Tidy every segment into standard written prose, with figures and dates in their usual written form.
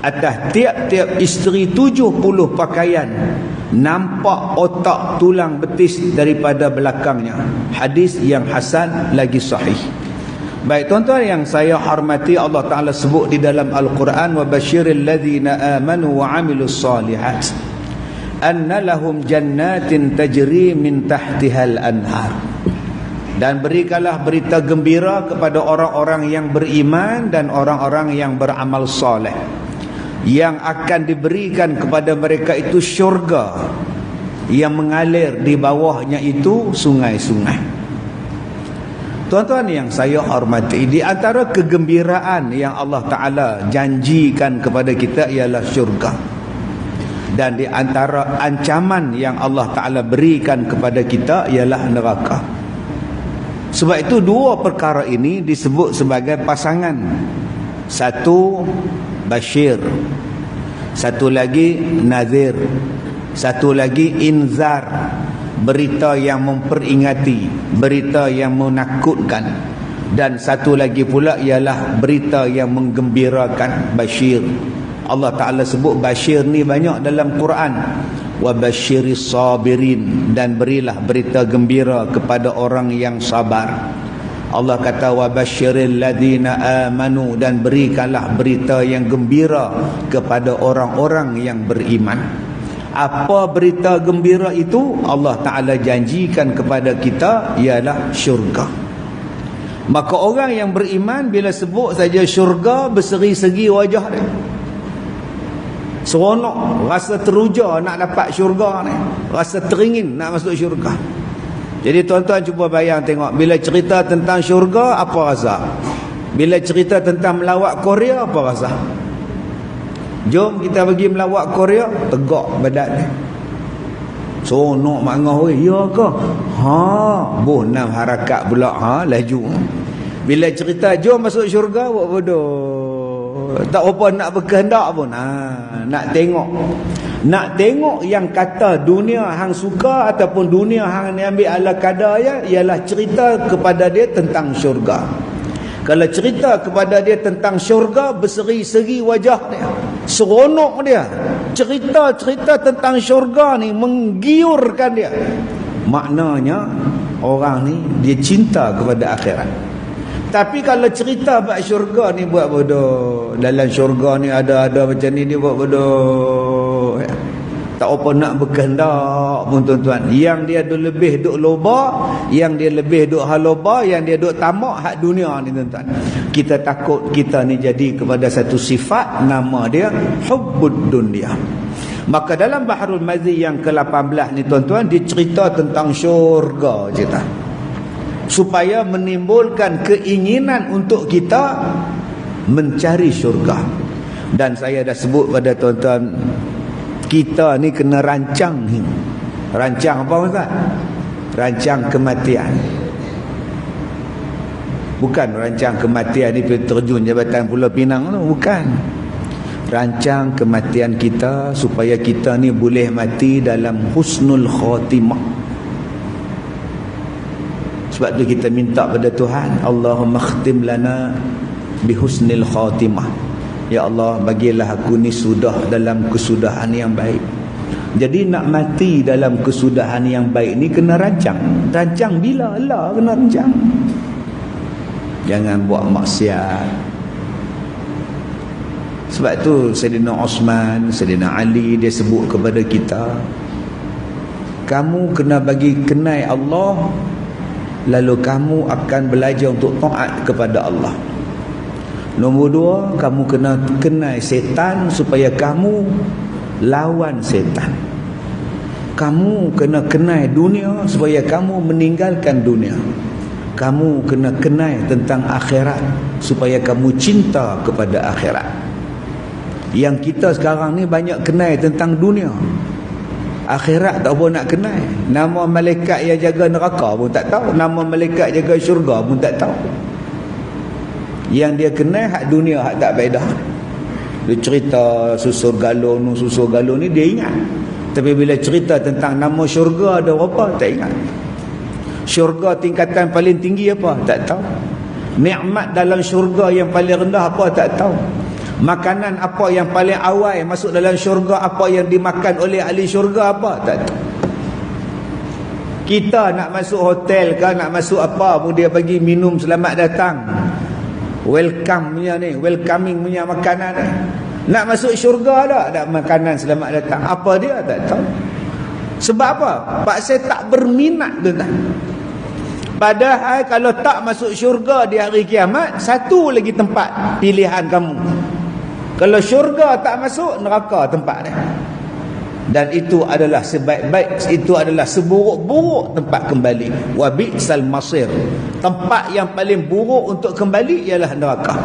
atas tiap-tiap isteri 70 pakaian, nampak otak tulang betis daripada belakangnya. Hadis yang hasan lagi sahih. Baik tuan-tuan yang saya hormati, Allah Ta'ala sebut di dalam Al-Quran, wa basyiril ladzina amanu wa amilus salihat anna lahum jannatin tajri min tahtihal anhar. Dan berikanlah berita gembira kepada orang-orang yang beriman dan orang-orang yang beramal soleh, yang akan diberikan kepada mereka itu syurga yang mengalir di bawahnya itu sungai-sungai. Tuan-tuan yang saya hormati, di antara kegembiraan yang Allah Ta'ala janjikan kepada kita ialah syurga. Dan di antara ancaman yang Allah Ta'ala berikan kepada kita ialah neraka. Sebab itu dua perkara ini disebut sebagai pasangan. Satu Bashir, satu lagi Nazir, satu lagi Inzar, berita yang memperingati, berita yang menakutkan. Dan satu lagi pula ialah berita yang menggembirakan, Bashir. Allah Ta'ala sebut Bashir ni banyak dalam Quran. Wa basyiris sabirin, dan berilah berita gembira kepada orang yang sabar. Allah kata wa basyiril ladzina amanu, dan berikanlah berita yang gembira kepada orang-orang yang beriman. Apa berita gembira itu? Allah Ta'ala janjikan kepada kita ialah syurga. Maka orang yang beriman bila sebut saja syurga, berseri-seri wajah dia, seronok, rasa teruja nak dapat syurga ni, rasa teringin nak masuk syurga. Jadi tuan-tuan cuba bayang tengok, bila cerita tentang syurga apa rasa? Bila cerita tentang melawat Korea apa rasa? Jom kita pergi melawat Korea, tegak badan ni, seronok mangah weh, ya ke? Boh 6 harakat pula, laju. Bila cerita jom masuk syurga, buat bodoh, tak apa nak berkehendak pun. Nak tengok yang kata dunia hang suka ataupun dunia hang ni ambil ala kadar ya, ialah cerita kepada dia tentang syurga. Kalau cerita kepada dia tentang syurga, berseri-seri wajah dia, seronok dia, cerita-cerita tentang syurga ni menggiurkan dia, maknanya orang ni dia cinta kepada akhirat. Tapi kalau cerita bab syurga ni buat bodoh, dalam syurga ni ada macam ni, dia buat bodoh, tak apa nak berkehendak pun tuan-tuan. Yang dia lebih duk loba, yang dia lebih duk haloba, yang dia duk tamak hak dunia ni tuan-tuan. Kita takut kita ni jadi kepada satu sifat, nama dia hubbud dunya. Maka dalam Bahrul Mazi yang ke-18 ni tuan-tuan, dia cerita tentang syurga cerita, supaya menimbulkan keinginan untuk kita mencari syurga. Dan saya dah sebut pada tuan-tuan, kita ni kena rancang. Rancang apa Ustaz? Rancang kematian. Bukan rancang kematian ni terjun Jabatan Pulau Pinang tu, bukan. Rancang kematian kita supaya kita ni boleh mati dalam husnul khatimah. Sebab tu kita minta pada Tuhan, Allahumma khtim lana bihusnil khatimah. Ya Allah, bagilah aku ni sudah dalam kesudahan yang baik. Jadi nak mati dalam kesudahan yang baik ni kena rancang. Rancang bila? Allah kena rancang. Jangan buat maksiat. Sebab tu Sayyidina Osman, Sayyidina Ali, dia sebut kepada kita, kamu kena bagi kenal Allah, lalu kamu akan belajar untuk taat kepada Allah. Nombor 2, kamu kena kenal setan supaya kamu lawan setan. Kamu kena kenal dunia supaya kamu meninggalkan dunia. Kamu kena kenal tentang akhirat supaya kamu cinta kepada akhirat. Yang kita sekarang ni banyak kenal tentang dunia, akhirat tak apa nak kenal. Nama malaikat yang jaga neraka pun tak tahu, nama malaikat jaga syurga pun tak tahu. Yang dia kenal hak dunia, hak tak faedah. Dia cerita susur galon ni dia ingat. Tapi bila cerita tentang nama syurga ada apa, tak ingat. Syurga tingkatan paling tinggi apa, tak tahu. Nikmat dalam syurga yang paling rendah apa, tak tahu. Makanan apa yang paling awal masuk dalam syurga, apa yang dimakan oleh ahli syurga, apa? Tak tahu. Kita nak masuk hotel ke, nak masuk apa pun dia bagi minum selamat datang, welcome punya ni, welcoming punya makanan ni. Nak masuk syurga tak ada makanan selamat datang, apa dia? Tak tahu. Sebab apa? Pak saya tak berminat tuan-tuan. Padahal kalau tak masuk syurga di hari kiamat, satu lagi tempat pilihan kamu. Kalau syurga tak masuk, neraka tempat dia. Dan itu adalah sebaik-baik, itu adalah seburuk-buruk tempat kembali. Wa bi'sal masir. Tempat yang paling buruk untuk kembali ialah neraka.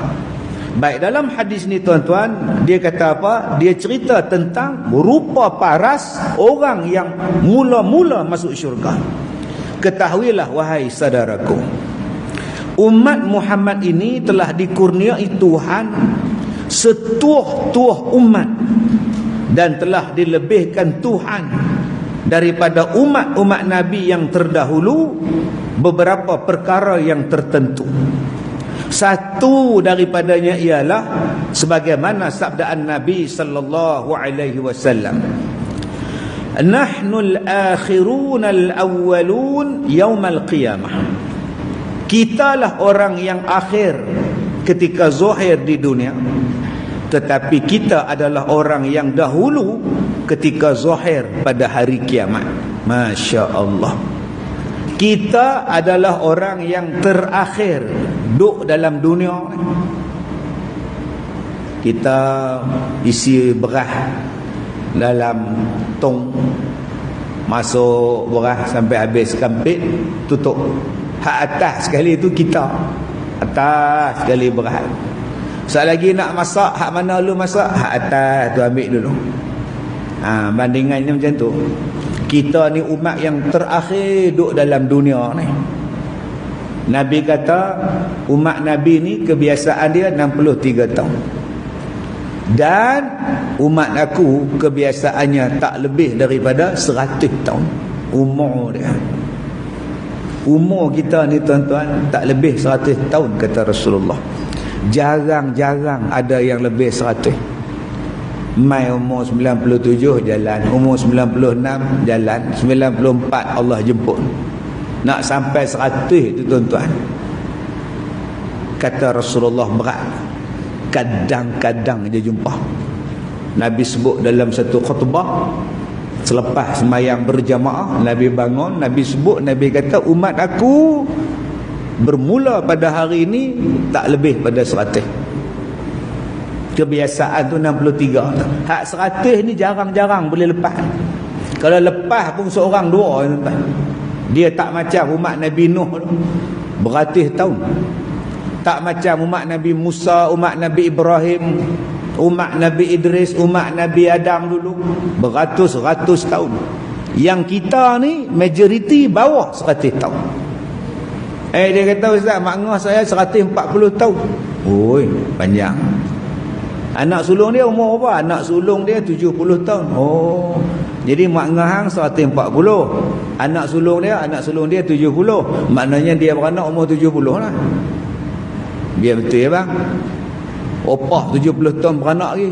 Baik, dalam hadis ni tuan-tuan, dia kata apa? Dia cerita tentang rupa paras orang yang mula-mula masuk syurga. Ketahuilah wahai saudaraku, umat Muhammad ini telah dikurniai Tuhan setuah-tuah umat, dan telah dilebihkan Tuhan daripada umat-umat Nabi yang terdahulu beberapa perkara yang tertentu. Satu daripadanya ialah sebagaimana sabdaan Nabi sallallahu alaihi wasallam, nahnul akhirun al-awwalun yaumal qiyamah. Kitalah orang yang akhir ketika zahir di dunia, tetapi kita adalah orang yang dahulu ketika zahir pada hari kiamat. Masya Allah. Kita adalah orang yang terakhir duduk dalam dunia. Kita isi beras dalam tong, masuk beras sampai habis kampit, tutup. Hak atas sekali itu kita, atas sekali beras. Sekali lagi nak masak, hak mana lu masak, hak atas tu ambil dulu. Bandingannya macam tu. Kita ni umat yang terakhir duduk dalam dunia ni. Nabi kata umat Nabi ni kebiasaan dia 63 tahun. Dan umat aku kebiasaannya tak lebih daripada 100 tahun umur dia. Umur kita ni tuan-tuan tak lebih 100 tahun kata Rasulullah. Jarang-jarang ada yang lebih 100. Mai umur 97 jalan, umur 96 jalan, 94 Allah jemput. Nak sampai 100 itu tuan-tuan, kata Rasulullah, berat. Kadang-kadang dia jumpa. Nabi sebut dalam satu khutbah selepas sembahyang berjamaah, Nabi bangun, Nabi sebut, Nabi kata umat aku bermula pada hari ini tak lebih pada 100. Kebiasaan tu 63. Hak 100 ni jarang-jarang boleh lepas. Kalau lepas pun seorang dua, dia tak macam umat Nabi Nuh beratus tahun. Tak macam umat Nabi Musa, umat Nabi Ibrahim, umat Nabi Idris, umat Nabi Adam dulu beratus-ratus tahun. Yang kita ni majoriti bawah 100 tahun. Dia kata, Ustaz, makna saya 140 tahun. Oi, panjang. Anak sulung dia umur apa? Anak sulung dia 70 tahun. Oh, jadi mak ngahang 140. Anak sulung dia 70. Maknanya dia beranak umur 70 lah. Biar betul ya bang. Opah 70 tahun beranak lagi.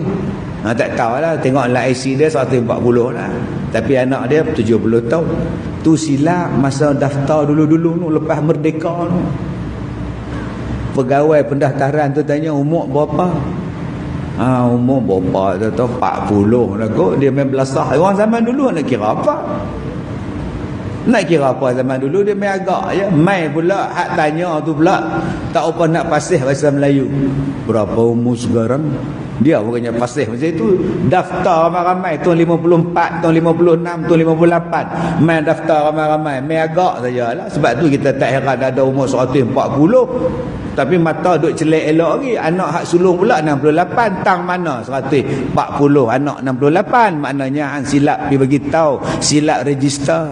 Tak tahulah, tengok lah IC dia 140 lah. Tapi anak dia 70 tahun. Tu silap masa daftar dulu-dulu tu, lepas merdeka tu. Pegawai pendaftaran tu tanya umur berapa? Umur berapa tu, 40 lah kot. Dia main belasah. Orang zaman dulu nak kira apa? Nak kira apa zaman dulu? Dia main agak je. Main pula hak tanya tu pula tak apa nak pasih bahasa Melayu. Berapa umur sekarang? Dia bukannya pasih macam itu. Daftar ramai-ramai tahun 54, tahun 56, tahun 58. Main daftar ramai-ramai. Main agak sajalah. Sebab tu kita tak heran ada umur 140. Tapi mata duk celek elok lagi. Anak hak sulung pula 68. Tang mana 140 anak 68. Maknanya hang silap pergi bagi tahu, silap register.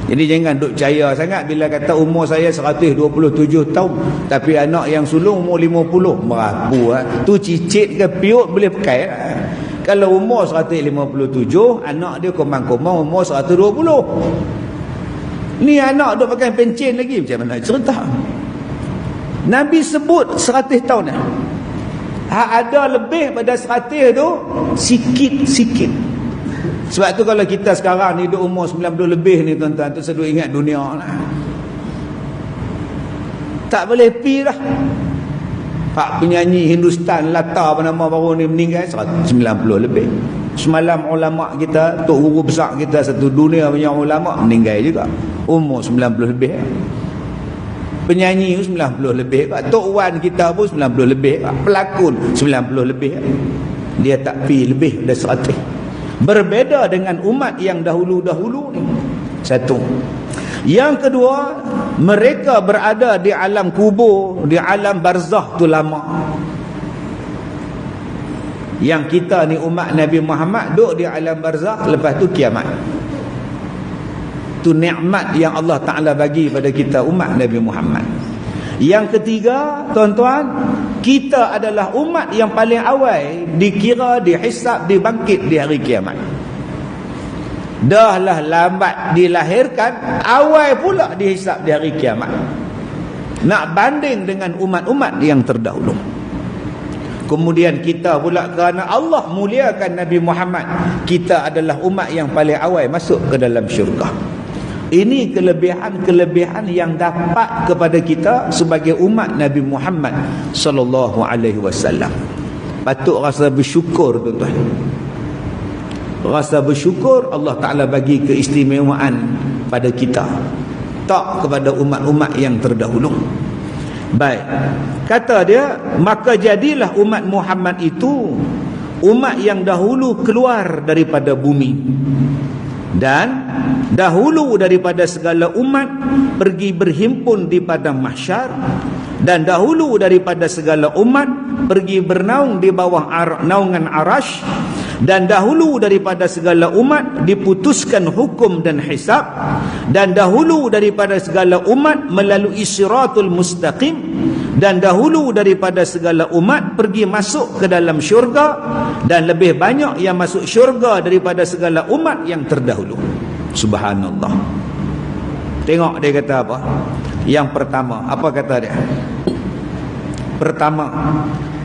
Jadi jangan duk percaya sangat bila kata umur saya 127 tahun tapi anak yang sulung umur 50. Merapu tu cicit ke piut boleh pakai. Kalau umur 157, anak dia komang-komang umur 120. Ni anak duk pakai pencen lagi, macam mana cerita? Nabi sebut 100 tahun. Ada lebih pada 100 tu sikit-sikit. Sebab tu kalau kita sekarang ni duduk umur 90 lebih ni tuan-tuan, tu saya duk ingat dunia lah. Tak boleh pi dah. Pak penyanyi Hindustan Lata apa nama baru ni meninggal 190 lebih. Semalam ulama kita, tok guru besar kita satu dunia punya ulama meninggal juga. Umur 90 lebih. Penyanyi 90 lebih. Tok Wan kita pun 90 lebih. Pelakon 90 lebih. Dia tak pi lebih dari 100. Berbeza dengan umat yang dahulu-dahulu ni. Satu. Yang kedua, mereka berada di alam kubur, di alam barzakh tu lama. Yang kita ni umat Nabi Muhammad duduk di alam barzakh, lepas tu kiamat. Tu nikmat yang Allah Ta'ala bagi pada kita umat Nabi Muhammad. Yang ketiga, tuan-tuan, kita adalah umat yang paling awal dikira, dihisab, dibangkit di hari kiamat. Dahlah lambat dilahirkan, awal pula dihisab di hari kiamat. Nak banding dengan umat-umat yang terdahulu. Kemudian kita pula kerana Allah muliakan Nabi Muhammad, kita adalah umat yang paling awal masuk ke dalam syurga. Ini kelebihan-kelebihan yang dapat kepada kita sebagai umat Nabi Muhammad sallallahu alaihi wasallam. Patut rasa bersyukur tuan-tuan. Rasa bersyukur Allah Ta'ala bagi keistimewaan pada kita, tak kepada umat-umat yang terdahulu. Baik, kata dia, maka jadilah umat Muhammad itu umat yang dahulu keluar daripada bumi, dan dahulu daripada segala umat pergi berhimpun di padang mahsyar, dan dahulu daripada segala umat pergi bernaung di bawah naungan arash, dan dahulu daripada segala umat diputuskan hukum dan hisab, dan dahulu daripada segala umat melalui siratul mustaqim, dan dahulu daripada segala umat pergi masuk ke dalam syurga, dan lebih banyak yang masuk syurga daripada segala umat yang terdahulu. Subhanallah. Tengok dia kata apa? Yang pertama, apa kata dia? Pertama,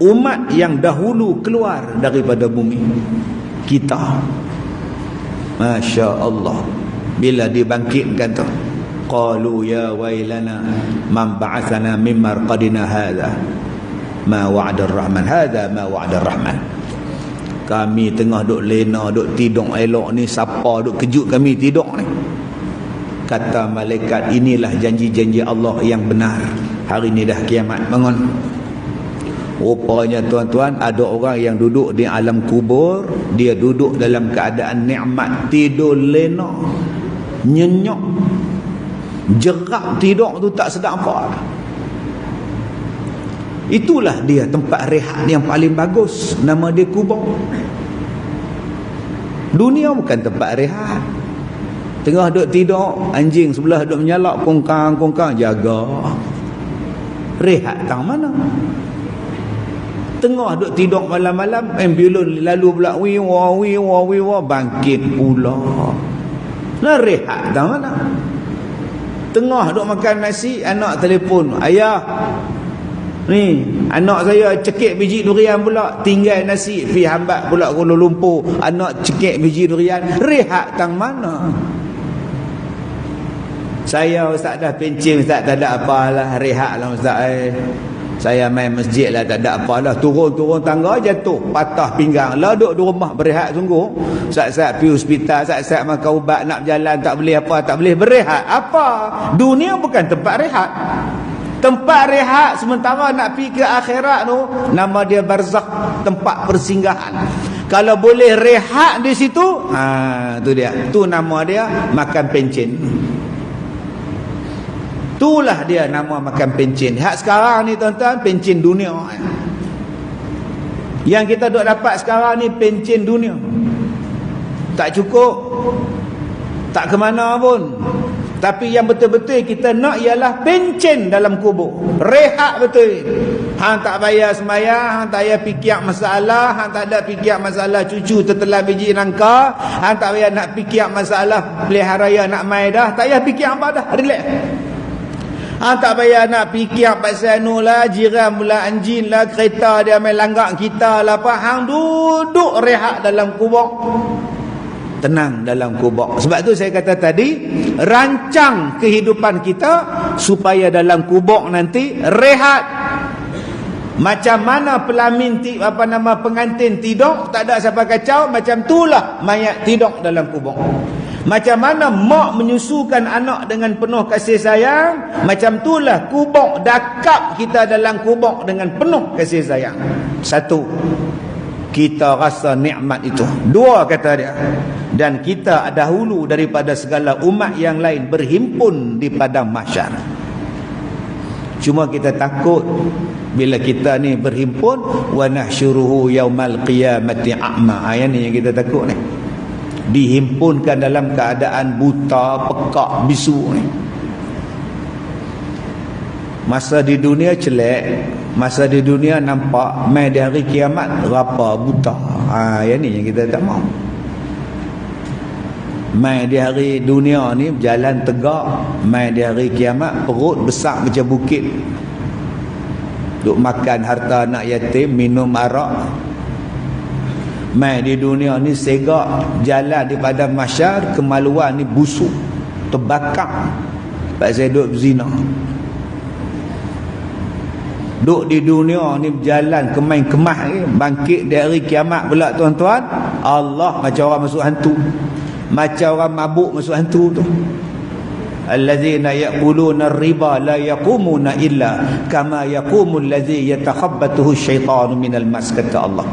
umat yang dahulu keluar daripada bumi, kita. Masya Allah. Bila dibangkitkan tu, qalu ya wailana man ba'athana min marqadina hadha ma wa'ada ar-rahman, hadha ma wa'ada ar-rahman. Kami tengah duk lena, duk tidur elok ni, siapa duk kejut kami tidur ni? Kata malaikat, inilah janji-janji Allah yang benar. Hari ni dah kiamat, bangun. Rupanya tuan-tuan, ada orang yang duduk di alam kubur, dia duduk dalam keadaan nikmat, tidur lena, nyenyak, jerak tidur tu tak sedap apa. Itulah dia tempat rehat yang paling bagus, nama dia kubur. Dunia bukan tempat rehat. Tengah duduk tidur, anjing sebelah duduk menyalak, kongkang-kongkang, jaga. Rehat tang mana? Tengah duduk tidur malam-malam, ambulans lalu pula, wiwa, bangkit pula. Nah, rehat tang mana? Tengah duduk makan nasi, anak telefon, ayah, ni anak saya cekik biji durian pula, tinggal nasi pi hambat pula Kuala Lumpur, anak cekik biji durian. Rehat tang mana? Saya ustaz dah pencin ustaz, tak ada apalah, rehat lah ustaz. Saya main masjid lah, tak ada apalah, turun tangga jatuh, patah pinggang lah, duduk di rumah berehat sungguh. Saat-saat pergi hospital, saat-saat makan ubat, nak berjalan tak boleh apa, tak boleh berehat. Apa? Dunia bukan tempat rehat. Tempat rehat sementara nak pergi ke akhirat tu, nama dia barzakh, tempat persinggahan. Kalau boleh rehat di situ, tu dia, tu nama dia makan pencen. Itulah dia nama makan pencen. Hak sekarang ni tuan-tuan, pencen dunia. Yang kita duk dapat sekarang ni pencen dunia. Tak cukup, tak ke mana pun. Tapi yang betul-betul kita nak ialah pencen dalam kubur. Rehat betul. Hang tak bayar sembahyang, hang tak payah fikir masalah, hang tak ada fikir masalah cucu tertelan biji nangka, hang tak payah nak fikir masalah peliharaya nak mai dah, tak payah fikir apa dah, relax. Tak payah nak fikir pasal anu lah, jiran pula anjing lah, kereta dia main langgak kita lah apa. Hang duduk rehat dalam kubur, tenang dalam kubur. Sebab tu saya kata tadi, rancang kehidupan kita supaya dalam kubur nanti rehat. Macam mana pelamin pengantin tidur tak ada siapa kacau, macam itulah mayat tidur dalam kubur. Macam mana mak menyusukan anak dengan penuh kasih sayang, macam itulah kubur dakap kita dalam kubur dengan penuh kasih sayang. Satu, kita rasa nikmat itu. Dua, kata dia, dan kita dahulu daripada segala umat yang lain berhimpun di padang mahsyar. Cuma kita takut bila kita ni berhimpun, wa nahsyuruhu yaumal qiyamati a'ma. Yang ni yang kita takut ni, dihimpunkan dalam keadaan buta, pekak, bisu ni. Masa di dunia celek, masa di dunia nampak, mai di hari kiamat rapa, buta. Yang ni yang kita tak mahu. Mai di hari dunia ni berjalan tegak, mai di hari kiamat perut besar macam bukit, duk makan harta anak yatim, minum arak. Mai di dunia ni segak, jalan di padang mahsyar, kemaluan ni busuk, terbakar sebab saya duk berzina. Duk di dunia ni berjalan kemain kemah ni, bangkit di hari kiamat pula tuan-tuan, Allah macam orang masuk hantu, macam orang mabuk masuk hantu tu. Allazina yaquluna ar-riba la yaqumuna illa kama yaqumu allazi yatakhabbathu asy-syaitanu minal mas, kata Allah.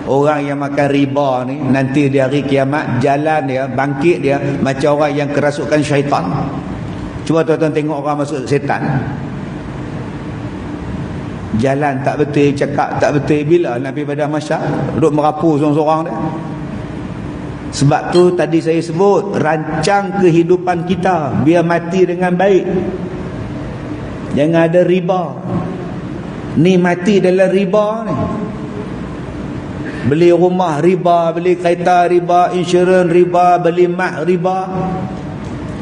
Orang yang makan riba ni nanti di hari kiamat jalan dia, bangkit dia macam orang yang kerasukan syaitan. Cuba tuan-tuan tengok orang masuk setan, jalan tak betul, cakap tak betul, bila nak pergi pada mahsyar duduk merapu seorang-seorang dia. Sebab tu tadi saya sebut, rancang kehidupan kita biar mati dengan baik. Jangan ada riba. Ni mati dalam riba ni. Beli rumah riba, beli kereta riba, insurans riba, beli mak riba,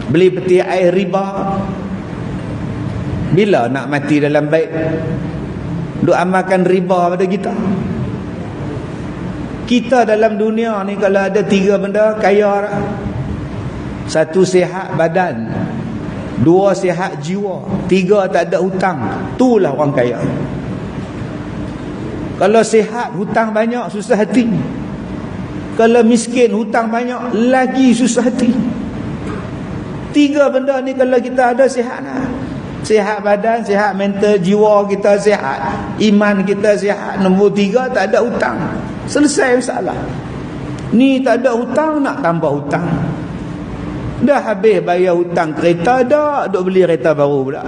beli peti air riba. Bila nak mati dalam baik? Duk amalkan riba pada kita. Kita dalam dunia ni kalau ada 3 benda kaya dah. 1, sihat badan. 2, sihat jiwa. 3, tak ada hutang. Itulah orang kaya. Kalau sihat, hutang banyak, susah hati. Kalau miskin, hutang banyak, lagi susah hati. 3 benda ni kalau kita ada, sihat lah. Sihat badan, sihat mental, jiwa kita sihat, iman kita sihat. Nombor 3, tak ada hutang. Selesai masalah. Ni tak ada hutang, nak tambah hutang. Dah habis bayar hutang kereta, dah duk beli kereta baru pula.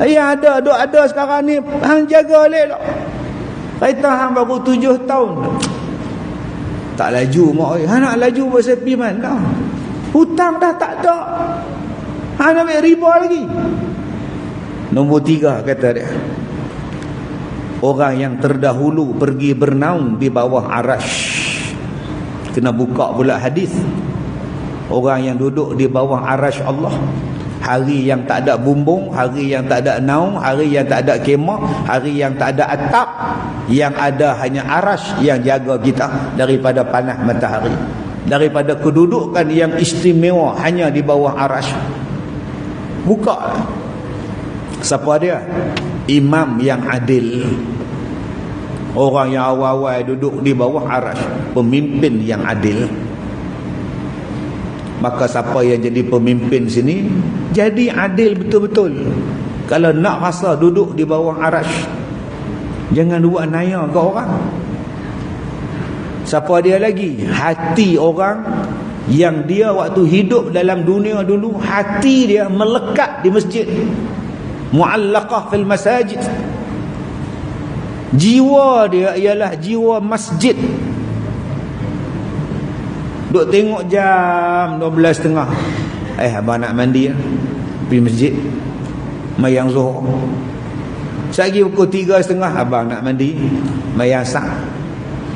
Yang ada sekarang ni, hang jaga elok. Kereta hang baru 7 tahun. Tak laju mak oi. Hang nak laju buat sepi mana? Hutang dah tak ada. Hang nak ambil riba lagi. Nombor 3 kata dia, orang yang terdahulu pergi bernaung di bawah arash. Kena buka pula hadis. Orang yang duduk di bawah arash Allah, hari yang tak ada bumbung, hari yang tak ada naung, hari yang tak ada kemah, hari yang tak ada atap, yang ada hanya arash yang jaga kita daripada panas matahari, daripada kedudukan yang istimewa hanya di bawah arash. Buka. Siapa dia? Imam yang adil. Orang yang awal-awal duduk di bawah arash, pemimpin yang adil. Maka siapa yang jadi pemimpin sini, jadi adil betul-betul. Kalau nak rasa duduk di bawah arash, jangan buat naya ke orang. Siapa dia lagi? Hati orang yang dia waktu hidup dalam dunia dulu, hati dia melekat di masjid, mu'allaqah fil masajid. Jiwa dia ialah jiwa masjid. Duk tengok jam 12.30, abang nak mandi pergi masjid mayang zuhur. Sagi pukul 3.30 abang nak mandi mayang sak.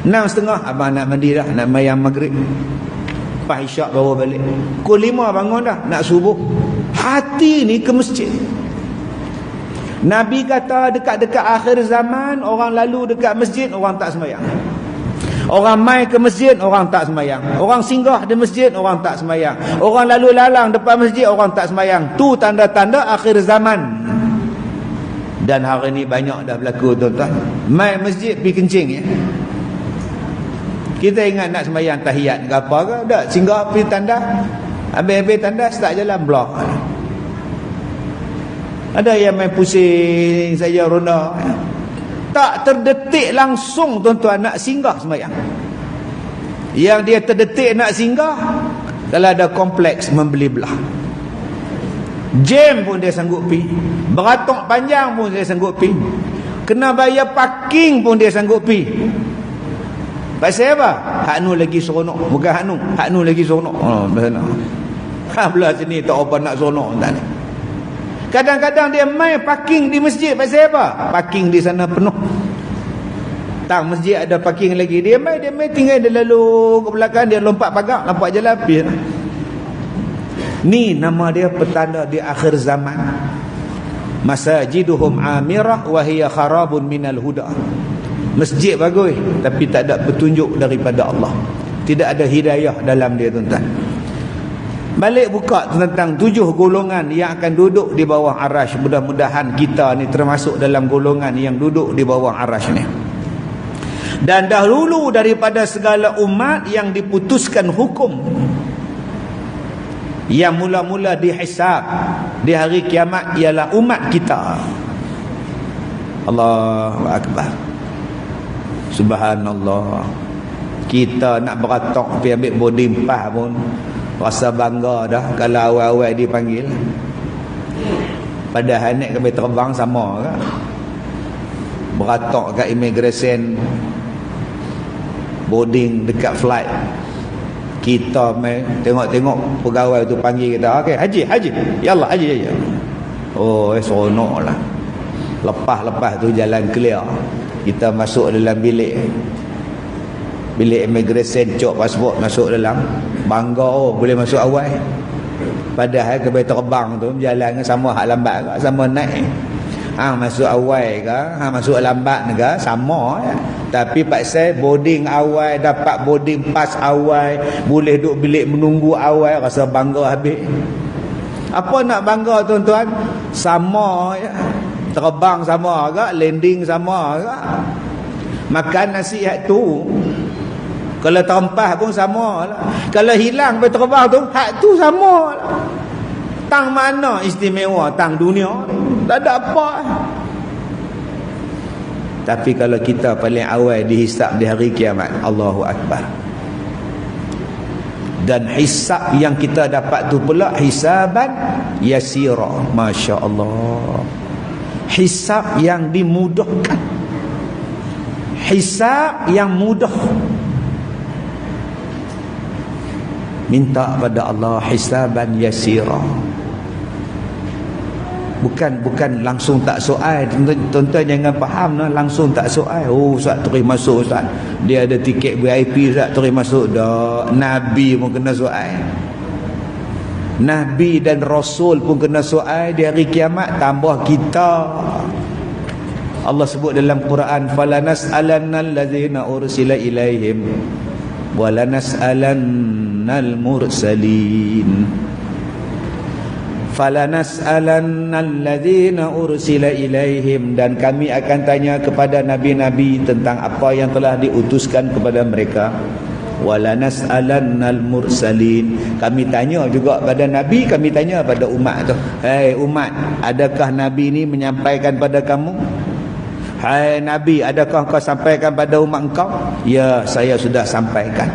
6.30 abang nak mandi dah, nak mayang maghrib. Lepas isyak baru balik. Pukul 5 bangun dah, nak subuh. Hati ni ke masjid. Nabi kata dekat-dekat akhir zaman, orang lalu dekat masjid, orang tak sembahyang. Orang mai ke masjid, orang tak sembahyang. Orang singgah di masjid, orang tak sembahyang. Orang lalu lalang depan masjid, orang tak sembahyang. Tu tanda-tanda akhir zaman. Dan hari ni banyak dah berlaku, tuan-tuan. Mai masjid pergi kencing, ya. Kita ingat nak sembahyang tahiyat ke apa ke, tak, singgah pergi tandas. Habis-habis tandas start jalan blok. Ada yang main pusing saja ronda. Tak terdetik langsung, tuan-tuan, nak singgah sembahyang. Yang dia terdetik nak singgah, kalau ada kompleks membeli belah, jam pun dia sanggup pi, beratok panjang pun dia sanggup pi, kena bayar parking pun dia sanggup pi. Pasal apa? Hak nu lagi seronok. Bukan hak nu lagi seronok. Betul. Belah sini tak apa nak seronok tak ni. Kadang-kadang dia main parking di masjid. Pasal apa? Parking di sana penuh. Tak, masjid ada parking lagi. Dia main tinggal dia lalu ke belakang, dia lompat pagar, nampak jalan api. Ni nama dia petanda di akhir zaman. Masajiduhum amirah wa hiya kharabun minal huda. Masjid bagus tapi tak ada petunjuk daripada Allah. Tidak ada hidayah dalam dia, tuan-tuan. Balik buka tentang 7 golongan yang akan duduk di bawah arasy. Mudah-mudahan kita ni termasuk dalam golongan yang duduk di bawah arasy ni. Dan dahulu daripada segala umat yang diputuskan hukum, yang mula-mula dihisab di hari kiamat ialah umat kita. Allahu Akbar. Subhanallah. Kita nak beratok pergi ambil boarding pass pun rasa bangga dah kalau awal-awal dipanggil. Padahal naik kapal terbang sama ke? Beratok kat immigration boarding dekat flight, kita main tengok-tengok pegawai tu panggil kita, okey haji yalah haji. Oh seronok lah. Lepas tu jalan clear, kita masuk dalam bilik immigration, cok pasport, masuk dalam, bangga, oh boleh masuk awal. Padahal kapal terbang tu berjalan sama hak lambat ke sama naik. Masuk awal ke masuk lambat ke sama ya. Tapi pasal boarding awal, dapat boarding pass awal, boleh duduk bilik menunggu awal, rasa bangga habis. Apa nak bangga, tuan-tuan? Sama ya. Terbang sama ke, landing sama ke, makan nasi hak tu. Kalau terempah pun sama lah. Kalau hilang pergi terbang tu, hak tu sama lah. Tang mana istimewa? Tang dunia tak ada apa. Tapi kalau kita paling awal dihisab di hari kiamat, Allahu Akbar. Dan hisab yang kita dapat tu pula hisaban yasira. Masya Allah. Hisab yang dimudahkan, hisab yang mudah. Minta pada Allah hisaban yasira. Bukan langsung tak soal. Tuan-tuan jangan faham nah, langsung tak soal. Oh Ustaz terus masuk Ustaz, dia ada tiket VIP Ustaz terus masuk dah. Nabi pun kena soal, Nabi dan Rasul pun kena soal di hari kiamat, tambah kita. Allah sebut dalam Quran, falanas'alannal ladzina ursila ilaihim walanas'alannal mursalin. Falanas'alannal ladzina ursila ilaihim, dan kami akan tanya kepada nabi-nabi tentang apa yang telah diutuskan kepada mereka. Walanas'alannal mursalin, kami tanya juga pada nabi, kami tanya pada umat tu, hai umat, adakah nabi ni menyampaikan pada kamu? Hai nabi, adakah kau sampaikan pada umat engkau? Ya, saya sudah sampaikan.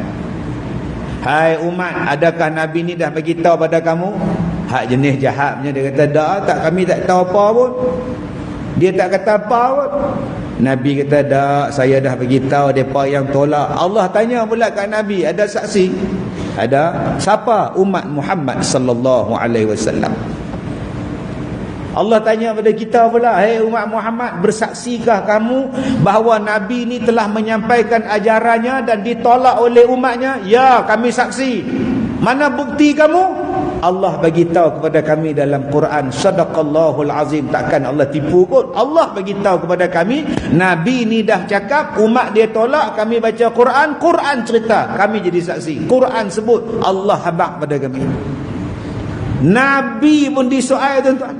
Hai umat, adakah nabi ni dah bagi tahu pada kamu? Hak jenis jahatnya dia kata tak, kami tak tahu apa pun. Dia tak kata apa pun. Nabi kata tak, saya dah bagi tahu depa yang tolak. Allah tanya pula kat Nabi, ada saksi? Ada. Siapa? Umat Muhammad sallallahu alaihi wasallam. Allah tanya pada kita pula, hei umat Muhammad, bersaksikah kamu bahawa Nabi ni telah menyampaikan ajarannya dan ditolak oleh umatnya? Ya, kami saksi. Mana bukti kamu? Allah bagi tahu kepada kami dalam Quran, sadaqallahul azim. Takkan Allah tipu pun. Allah bagi tahu kepada kami, Nabi ni dah cakap, umat dia tolak, kami baca Quran, Quran cerita, kami jadi saksi. Quran sebut, Allah habaq pada kami. Nabi pun disoal, tuan-tuan.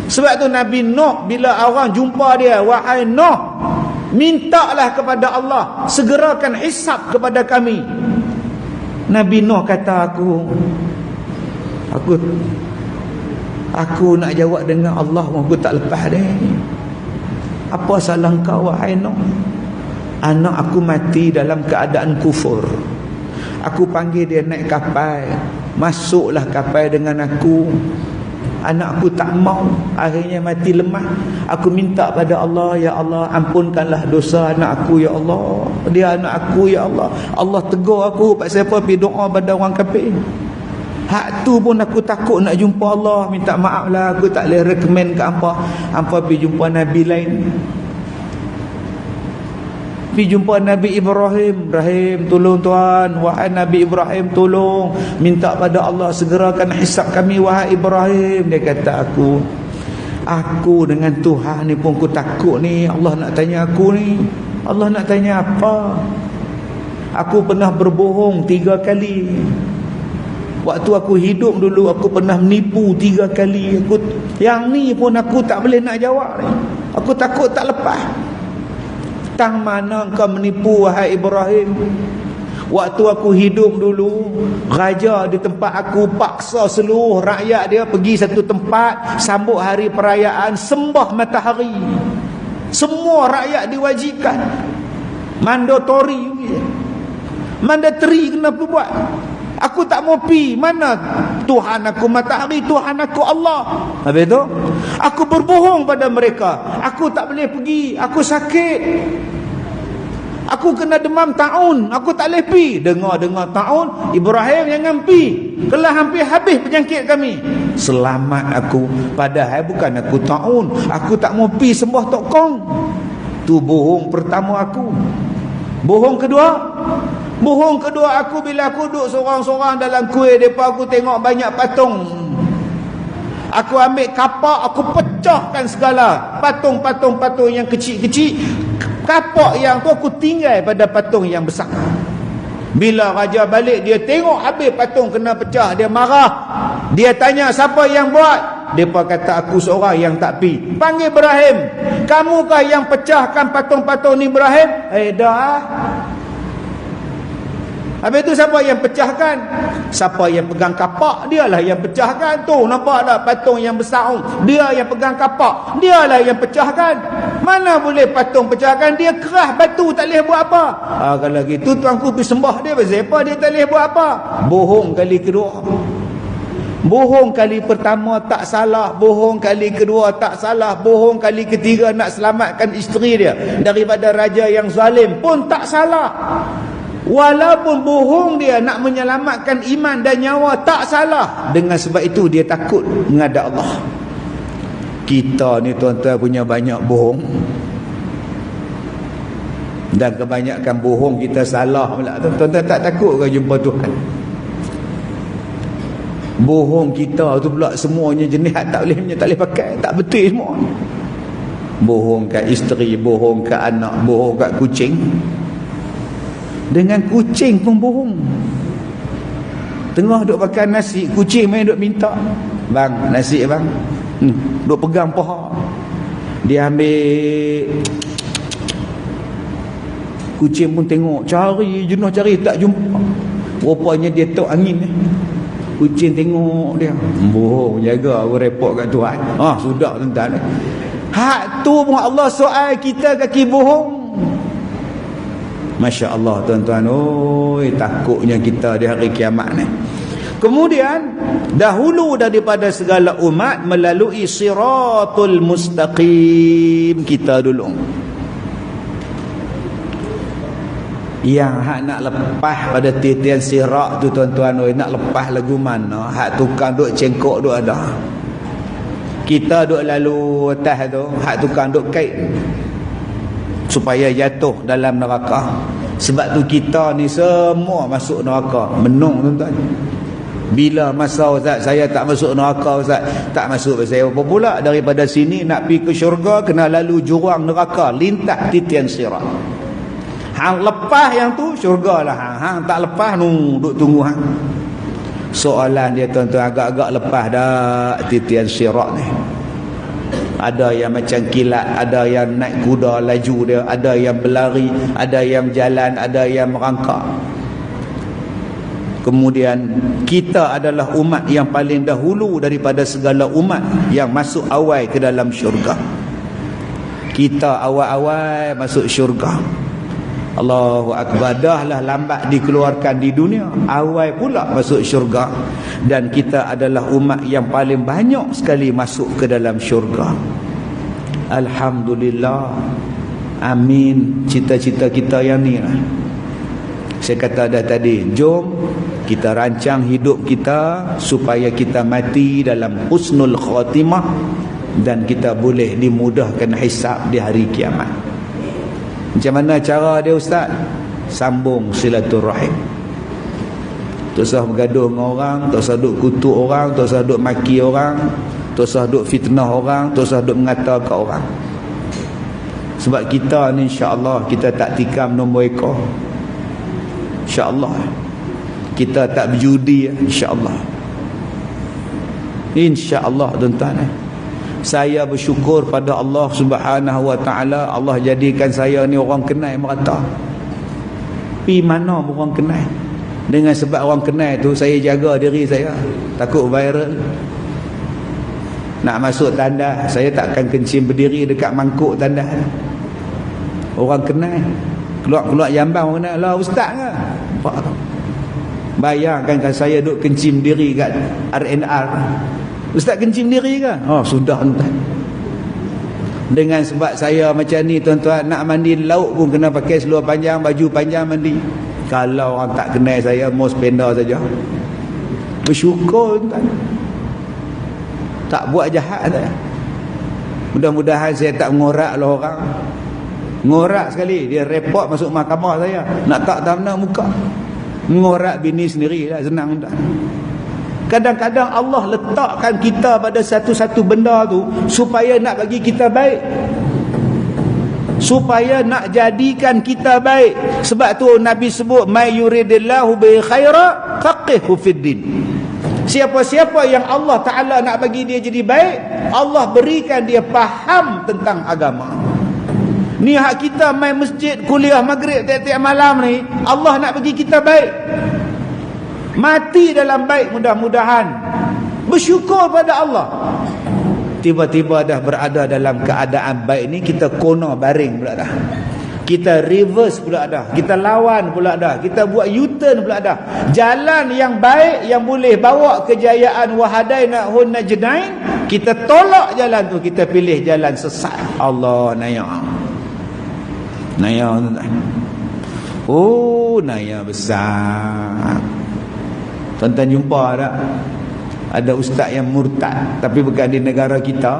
Sebab tu Nabi Nuh, bila orang jumpa dia, wahai Nuh, mintalah kepada Allah, segerakan hisab kepada kami. Nabi Nuh kata, aku nak jawab dengan Allah, aku tak lepas dia. Apa salah kau wahai Nuh? Anak aku mati dalam keadaan kufur. Aku panggil dia naik kapal, masuklah kapal dengan aku. Anak aku tak mau, akhirnya mati lemah. Aku minta pada Allah, ya Allah, ampunkanlah dosa anak aku, ya Allah. Dia anak aku, ya Allah. Allah tegur aku pasal apa pergi doa pada orang kafir. Hak tu pun aku takut nak jumpa Allah. Minta maaf lah, aku tak boleh recommend ke hampa pergi jumpa Nabi lain. Pergi jumpa Nabi Ibrahim. Ibrahim, tolong Tuhan. Wahai Nabi Ibrahim, tolong. Minta pada Allah segerakan hisab kami, wahai Ibrahim. Dia kata, aku dengan Tuhan ni pun aku takut ni. Allah nak tanya aku ni. Allah nak tanya apa? Aku pernah berbohong 3 kali. Waktu aku hidup dulu, aku pernah menipu 3 kali. Yang ni pun aku tak boleh nak jawab ni. Aku takut tak lepas. Tang mana kau menipu, wahai Ibrahim? Waktu aku hidup dulu, raja di tempat aku paksa seluruh rakyat dia pergi satu tempat, sambut hari perayaan, sembah matahari. Semua rakyat diwajibkan. Mandatory. Mandatory kena buat. Aku tak mau pi. Mana Tuhan aku matahari, Tuhan aku Allah. Habis tu aku berbohong pada mereka. Aku tak boleh pergi, aku sakit, aku kena demam taun, aku tak boleh pi. Dengar taun, Ibrahim jangan pi, kelah hampir habis penyakit kami. Selamat aku, padahal bukan aku taun. Aku tak mau pi sembah Tok Kong. Tu bohong pertama aku. Bohong kedua aku bila aku duduk sorang-sorang dalam kuil depa, aku tengok banyak patung. Aku ambil kapak, aku pecahkan segala patung-patung yang kecil-kecil. Kapak yang tu aku tinggal pada patung yang besar. Bila raja balik, dia tengok habis patung kena pecah, dia marah. Dia tanya siapa yang buat? Depa kata aku seorang yang tak pi. Panggil Ibrahim. Kamukah yang pecahkan patung-patung ni, Ibrahim? Dah. Habis tu siapa yang pecahkan? Siapa yang pegang kapak, dialah yang pecahkan. Tu nampak tak patung yang besar tu? Dia yang pegang kapak, dialah yang pecahkan. Mana boleh patung pecahkan? Dia keras batu, tak boleh buat apa. Kalau gitu tuanku pergi sembah dia, pasal apa dia tak boleh buat apa? Bohong kali kedua. Bohong kali pertama tak salah, bohong kali kedua tak salah, bohong kali ketiga nak selamatkan isteri dia daripada raja yang zalim pun tak salah. Walaupun bohong dia nak menyelamatkan iman dan nyawa, tak salah. Dengan sebab itu dia takut menghadap Allah. Kita ni tuan-tuan punya banyak bohong, dan kebanyakan bohong kita salah pula. Tuan-tuan tak takut ke jumpa Tuhan? Bohong kita tu pula semuanya jenis tak boleh pakai, tak betul semua. Bohong kat isteri, bohong kat anak, bohong kat kucing. Dengan kucing pun bohong. Tengah duk makan nasi, kucing main duk minta, bang, nasi bang. Duk pegang paha. Dia ambil. Kucing pun tengok, cari jenuh cari tak jumpa. Rupanya dia tok angin. Kucing tengok dia, bohong, jaga aku repot kat Tuhan. Sudah tuan-tuan. Hak tu pun Allah soal kita kaki bohong. Masya Allah tuan-tuan. Takutnya kita di hari kiamat ni. Kemudian dahulu daripada segala umat melalui siratul mustaqim kita dulu. Yang hak nak lepas pada titian sirat tu tuan-tuan, nak lepas lagu mana? Hak tukang duk cengkok duk ada. Kita duk lalu atas tu, hak tukang duk kait supaya jatuh dalam neraka. Sebab tu kita ni semua masuk neraka. Menung tuan-tuan. Bila masa Ustaz saya tak masuk neraka Ustaz, tak masuk saya apa pula, daripada sini nak pergi ke syurga kena lalu jurang neraka, lintas titian sirat. Hang lepas yang tu syurga lah, hang tak lepas nu duk tunggu hang. Soalan dia tuan-tuan, agak-agak lepas dah titian sirat ni. Ada yang macam kilat, ada yang naik kuda laju dia, ada yang berlari, ada yang jalan, ada yang merangkak. Kemudian kita adalah umat yang paling dahulu daripada segala umat yang masuk awal ke dalam syurga. Kita awal-awal masuk syurga. Allahu Akbar. Dah lah lambat dikeluarkan di dunia, awal pula masuk syurga. Dan kita adalah umat yang paling banyak sekali masuk ke dalam syurga. Alhamdulillah. Amin. Cita-cita kita yang ni lah. Saya kata dah tadi, jom kita rancang hidup kita supaya kita mati dalam husnul khatimah dan kita boleh dimudahkan hisab di hari kiamat. Macam mana cara dia Ustaz? Sambung silaturahim. Tak usah bergaduh dengan orang, tak usah duk kutuk orang, tak usah duk maki orang, tak usah duk fitnah orang, tak usah duk mengata ke orang. Sebab kita ni insya-Allah kita tak tikam nombor ekor. InsyaAllah kita tak berjudi, insyaAllah. InsyaAllah tuan-tuan. Saya bersyukur pada Allah Subhanahu wa ta'ala, Allah jadikan saya ni orang kenal merata. Pi mana orang kenal. Dengan sebab orang kenal tu saya jaga diri saya, takut viral. Nak masuk tandas saya takkan kencing berdiri dekat mangkuk tandas. Orang kenal. Keluar-keluar jambang orang kenal, lah ustaz ke? Bayangkan kan saya duduk kencing diri kat RNR. Ustaz kencing diri ke? Oh sudah tuan. Dengan sebab saya macam ni tuan-tuan, nak mandi laut pun kena pakai seluar panjang, baju panjang mandi. Kalau orang tak kenal saya, mau spender saja. Bersyukur tuan. Tak buat jahat tak. Mudah-mudahan saya tak mengorak lah orang. Ngorak sekali, dia report masuk mahkamah saya. Nak tak mana muka. Ngorak bini sendiri lah, senang tak. Kadang-kadang Allah letakkan kita pada satu-satu benda tu supaya nak bagi kita baik, supaya nak jadikan kita baik. Sebab tu Nabi sebut may yuridillahu bi khaira faqihu fid din. Siapa-siapa yang Allah Ta'ala nak bagi dia jadi baik, Allah berikan dia faham tentang agama. Ni hak kita main masjid kuliah maghrib tiap-tiap malam ni, Allah nak bagi kita baik. Mati dalam baik mudah-mudahan. Bersyukur pada Allah. Tiba-tiba dah berada dalam keadaan baik ni, kita kono baring pula dah. Kita reverse pula dah. Kita lawan pula dah. Kita buat U-turn pula dah. Jalan yang baik yang boleh bawa kejayaan wahadaina hun najdain, kita tolak jalan tu, kita pilih jalan sesat. Allah naya. Naya tuan-tuan. Oh, naya besar. Tuan-tuan jumpa tak? Ada ustaz yang murtad, tapi bukan di negara kita,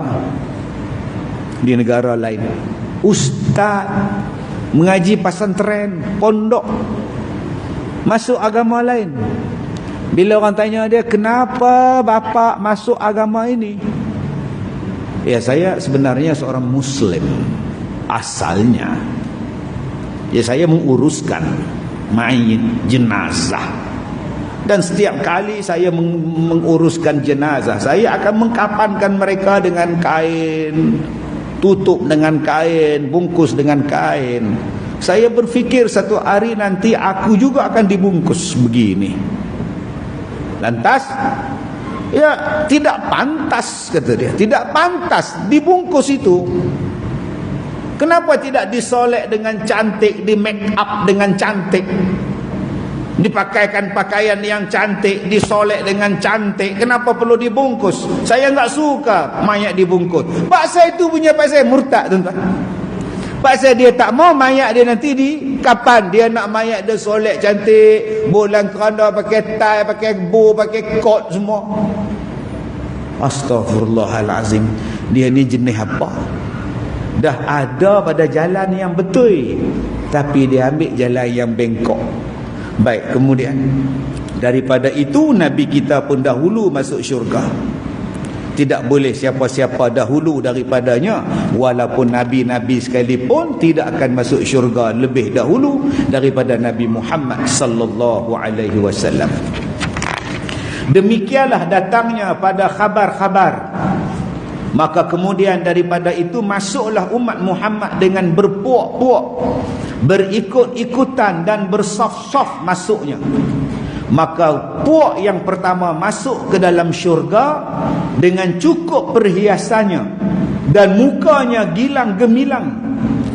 di negara lain. Ustaz mengaji pesantren, pondok, masuk agama lain. Bila orang tanya dia, kenapa bapa masuk agama ini? Ya, saya sebenarnya seorang Muslim asalnya. Ya, saya menguruskan mayit jenazah. Dan setiap kali saya menguruskan jenazah, saya akan mengkapankan mereka dengan kain, tutup dengan kain, bungkus dengan kain. Saya berfikir satu hari nanti aku juga akan dibungkus begini. Lantas, ya tidak pantas, kata dia, tidak pantas dibungkus itu. Kenapa tidak disolek dengan cantik, di make up dengan cantik, dipakaikan pakaian yang cantik, disolek dengan cantik? Kenapa perlu dibungkus? Saya enggak suka mayat dibungkus. Paksa itu punya paksa murtad tuan-tuan. Paksa dia tak mau mayat dia nanti di kapan. Dia nak mayat dia solek cantik, bolang keranda pakai tie, pakai bow, pakai coat semua. Astaghfirullahalazim. Dia ni jenis apa? Dah ada pada jalan yang betul, tapi dia ambil jalan yang bengkok. Baik, kemudian daripada itu Nabi kita pun dahulu masuk syurga. Tidak boleh siapa-siapa dahulu daripadanya, walaupun Nabi-Nabi sekalipun tidak akan masuk syurga lebih dahulu daripada Nabi Muhammad sallallahu alaihi wasallam. Demikianlah datangnya pada khabar-khabar. Maka kemudian daripada itu masuklah umat Muhammad dengan berpuak-puak, berikut-ikutan dan bersaf-saf masuknya. Maka puak yang pertama masuk ke dalam syurga dengan cukup perhiasannya dan mukanya gilang gemilang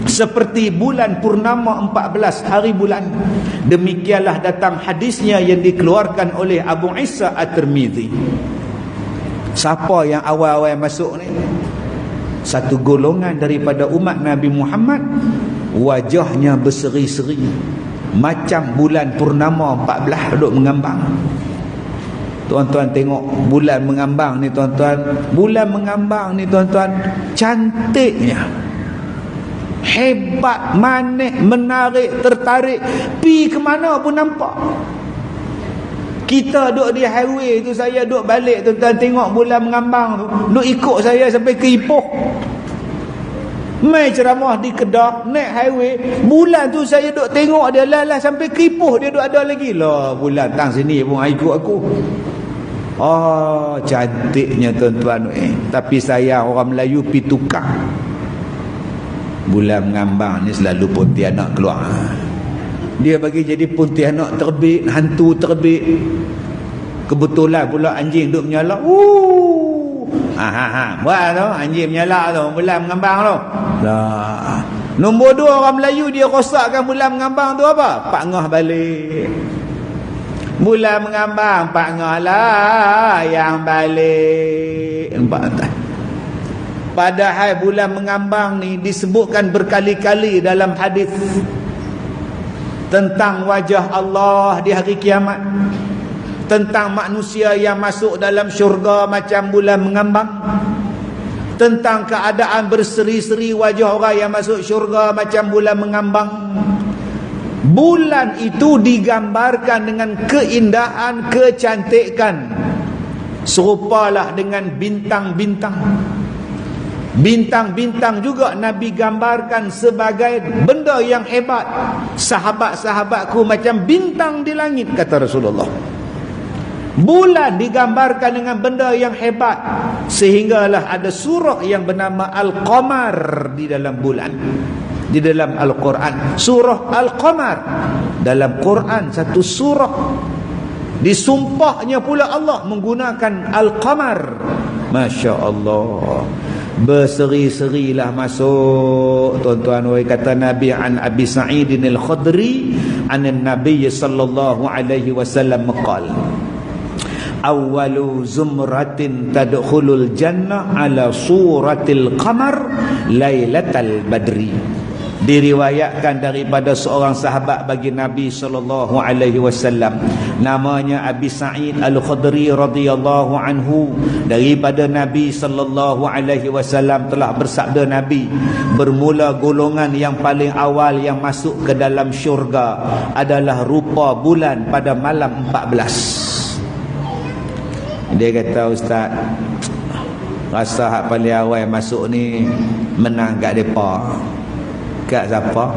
seperti bulan purnama 14 hari bulan. Demikianlah datang hadisnya yang dikeluarkan oleh Abu Isa At-Tirmizi. Siapa yang awal-awal masuk ni? Satu golongan daripada umat Nabi Muhammad, wajahnya berseri-seri macam bulan purnama 14 duduk mengambang. Tuan-tuan tengok bulan mengambang ni tuan-tuan. Bulan mengambang ni tuan-tuan, cantiknya, hebat, manis, menarik, tertarik. Pi ke mana pun nampak. Kita duduk di highway tu, saya duduk balik tuan-tuan, tengok bulan mengambang tu, duduk ikut saya sampai ke Ipoh. Mai ceramah di Kedah, naik highway, bulan tu saya duk tengok dia lalah sampai Kipuh, dia duk ada lagi. Lah, bulan tang sini pun ikut aku. Oh, cantiknya tuan-tuan. Tapi saya orang Melayu pi tukar. Bulan mengambang ni selalu Pontianak keluar. Dia bagi jadi Pontianak terbit, hantu terbit. Kebetulan pula anjing duk menyala. Buat tu anjing menyala tu, bulan mengambang tu. Lah. Nombor 2 orang Melayu dia rosakkan bulan mengambang tu apa? Pak Ngah balik. Bulan mengambang, Pak Ngah lah yang balik. Nampak tak? Padahal bulan mengambang ni disebutkan berkali-kali dalam hadis tentang wajah Allah di hari kiamat, tentang manusia yang masuk dalam syurga macam bulan mengambang, tentang keadaan berseri-seri wajah orang yang masuk syurga macam bulan mengambang. Bulan itu digambarkan dengan keindahan, kecantikan, serupalah dengan bintang-bintang. Bintang-bintang juga Nabi gambarkan sebagai benda yang hebat. Sahabat-sahabatku macam bintang di langit, kata Rasulullah. Bulan digambarkan dengan benda yang hebat, sehinggalah ada surah yang bernama Al-Qamar di dalam bulan, di dalam Al-Quran. Surah Al-Qamar dalam Quran, satu surah disumpahnya pula Allah menggunakan Al-Qamar. Masya Allah, berseri-serilah masuk tuan-tuan. Kata Nabi an Abi Sa'id Al-Khudri an Nabi sallallahu alaihi wasallam qala: awwalu zumratin tadkhulul jannah ala suratil qamar lailatal badri. Diriwayatkan daripada seorang sahabat bagi Nabi sallallahu alaihi wasallam, namanya Abi Sa'id Al-Khudri radhiyallahu anhu, daripada Nabi sallallahu alaihi wasallam telah bersabda Nabi, bermula golongan yang paling awal yang masuk ke dalam syurga adalah rupa bulan pada malam 14. Dia kata, ustaz, rasa hak paling awal masuk ni menang kat depa. Kat siapa?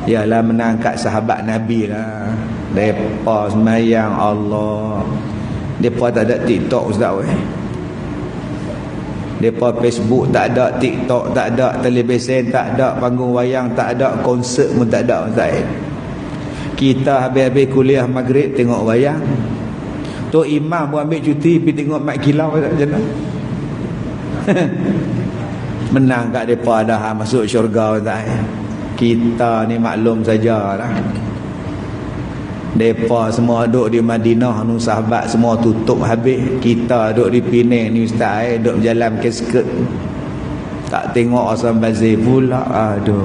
Yalah menang kat sahabat Nabi lah. Depa sembahyang Allah. Depa tak ada TikTok, ustaz weh. Depa Facebook tak ada, TikTok tak ada, televisen tak ada, panggung wayang tak ada, konsert pun tak ada, ustaz. Kita habis-habis kuliah maghrib tengok wayang. Tok Imam pun ambil cuti pergi tengok mat kilau macam mana. Menang kat depa dah masuk syurga, ustaz. Kita ni maklum sajalah. Depa semua duduk di Madinah nu, sahabat semua tutup habis. Kita duduk di Penang ni, ustaz, duduk berjalan kesket. Tak tengok asam bazir pula. Aduh.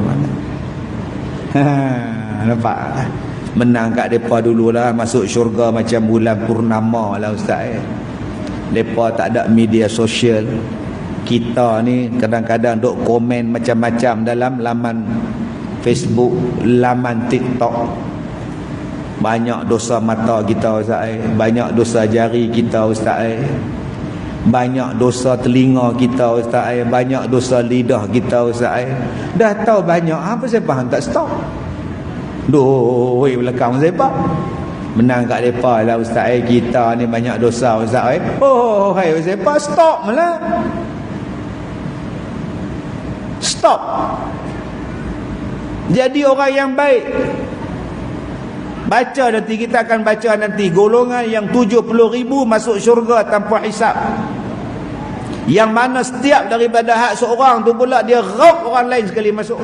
Nampak? Menang kat depa dululah masuk syurga macam bulan purnama lah, ustaz. Depa tak ada media sosial. Kita ni kadang-kadang duk komen macam-macam dalam laman Facebook, laman TikTok. Banyak dosa mata kita Ustaz, banyak dosa jari kita Ustaz, banyak dosa telinga kita Ustaz, banyak dosa lidah kita Ustaz. Dah tahu banyak, apa saya faham tak stop. Doi belakang siapa? Menang kat depa lah Ustaz, kita ni banyak dosa Ustaz. Oh hai siapa, stop malah. Stop. Jadi orang yang baik, baca nanti, kita akan baca nanti golongan yang 70,000 masuk syurga tanpa hisap. Yang mana setiap daripada hak seorang tu pula dia raup orang lain sekali masuk.